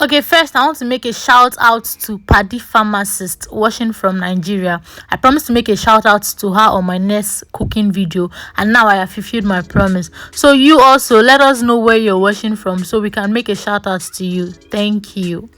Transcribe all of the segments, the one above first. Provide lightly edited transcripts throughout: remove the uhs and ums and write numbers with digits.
Okay, first I want to make a shout out to Paddy Pharmacist watching from Nigeria. I promised to make a shout out to her on my next cooking video, and now I have fulfilled my promise. So you also let us know where you're watching from so we can make a shout out to you. Thank you.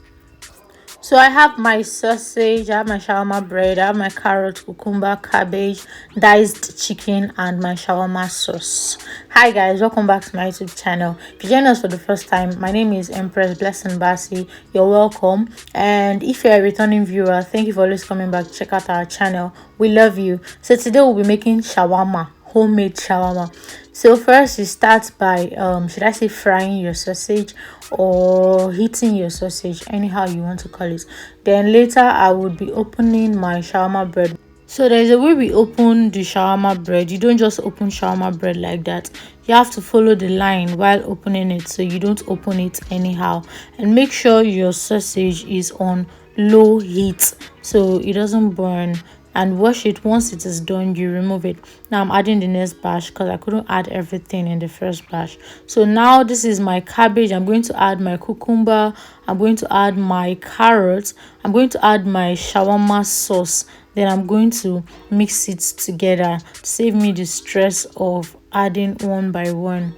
So I have my sausage, I have my shawarma bread, I have my carrot, cucumber, cabbage, diced chicken, and my shawarma sauce. Hi guys, welcome back to my YouTube channel. If you join us for the first time, my name is Empress Bassey. You're welcome. And if you're a returning viewer, thank you for always coming back to check out our channel. We love you. So today we'll be making shawarma, homemade shawarma. So first you start by should I say frying your sausage or heating your sausage, anyhow you want to call it. Then later I would be opening my shawarma bread. So there's a way we open the shawarma bread. You don't just open shawarma bread like that. You have to follow the line while opening it, so you don't open it anyhow. And make sure your sausage is on low heat so it doesn't burn, and wash it. Once it is done, you remove it. Now I'm adding the next batch because I couldn't add everything in the first batch. So now this is my cabbage. I'm going to add my cucumber, I'm going to add my carrots, I'm going to add my shawarma sauce. Then I'm going to mix it together to save me the stress of adding one by one.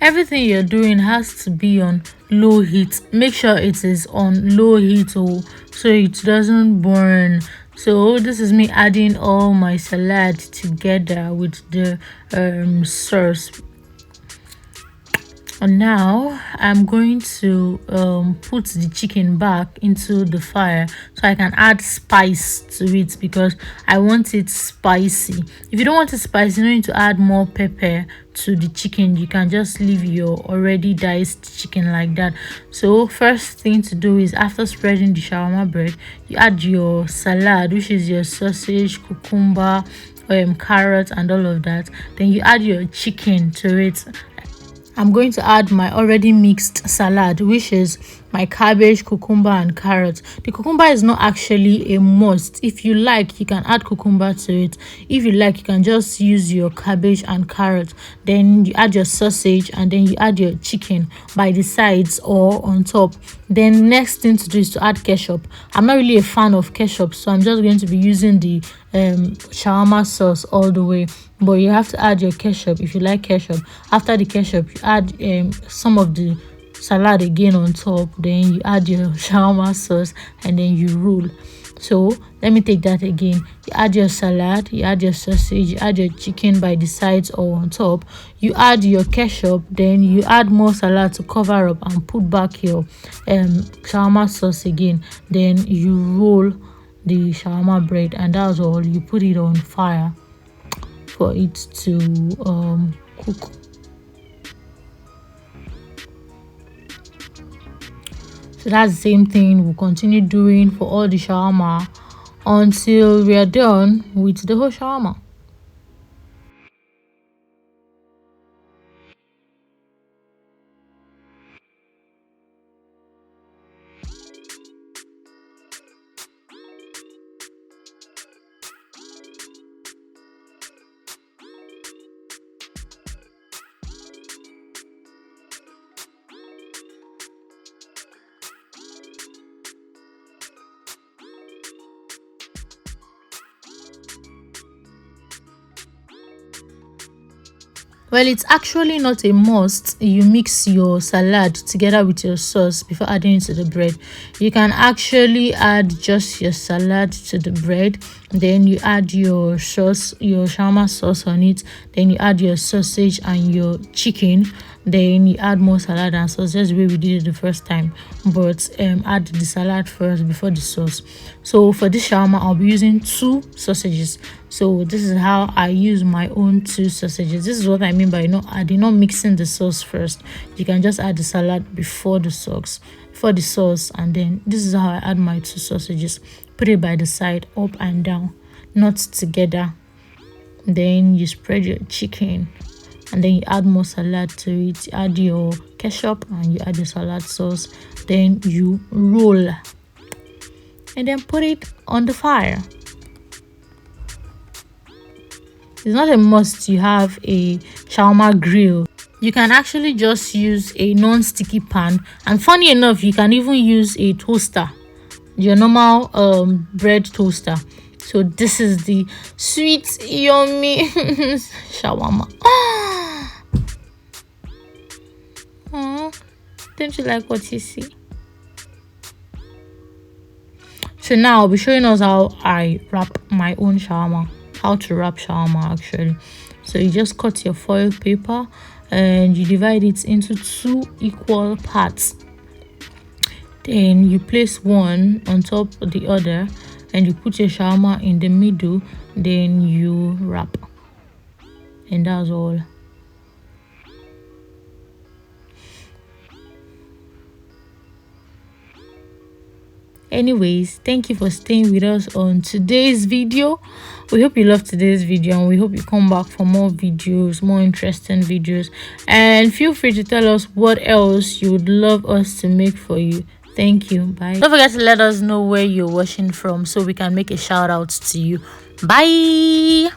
Everything you're doing has to be on low heat. Make sure it is on low heat, so it doesn't burn. So this is me adding all my salad together with the sauce. And now I'm going to put the chicken back into the fire so I can add spice to it because I want it spicy. If you don't want it spicy, you don't need to add more pepper to the chicken. You can just leave your already diced chicken like that. So first thing to do is, after spreading the shawarma bread, you add your salad, which is your sausage, cucumber, carrot and all of that. Then you add your chicken to it. I'm going to add my already mixed salad, which is my cabbage, cucumber and carrot. The cucumber is not actually a must. If you like, you can add cucumber to it. If you like, you can just use your cabbage and carrot. Then you add your sausage and then you add your chicken by the sides or on top. Then next thing to do is to add ketchup. I'm not really a fan of ketchup, so I'm just going to be using the shawarma sauce all the way, but you have to add your ketchup if you like ketchup. After the ketchup, you add some of the salad again on top. Then you add your shawarma sauce and then you roll. So let me take that again. You add your salad, you add your sausage, you add your chicken by the sides or on top, you add your ketchup, then you add more salad to cover up and put back your shawarma sauce again. Then you roll the shawarma bread, and that's all. You put it on fire for it to cook. So that's the same thing we'll continue doing for all the shawarma until we are done with the whole shawarma. Well, it's actually not a must you mix your salad together with your sauce before adding it to the bread. You can actually add just your salad to the bread, then you add your sauce, your shawarma sauce on it, then you add your sausage and your chicken, then you add more salad and sauce. That's the way we did it the first time, but add the salad first before the sauce. So for this shawarma, I'll be using 2 sausages. So this is how I use my own 2 sausages. This is what I mean by adding, not mixing the sauce first. You can just add the salad before the sauce, and then this is how I add my 2 sausages. Put it by the side, up and down, not together. Then you spread your chicken, and then you add more salad to it. You add your ketchup and you add your salad sauce. Then you roll and then put it on the fire. It's not a must you have a shawarma grill. you can actually just use a non-sticky pan, and funny enough, you can even use a toaster, your normal bread toaster. So this is the sweet yummy shawarma. Oh, don't you like what you see? So now I'll be showing us how I wrap my own shawarma, how to wrap shawarma actually. So you just cut your foil paper and you divide it into 2 equal parts. Then you place one on top of the other and you put your shawarma in the middle. Then you wrap, and that's all. Anyways, thank you for staying with us on today's video. We hope you loved today's video, and we hope you come back for more videos, more interesting videos, and feel free to tell us what else you would love us to make for you. Thank you. Bye. Don't forget to let us know where you're watching from so we can make a shout out to you. Bye.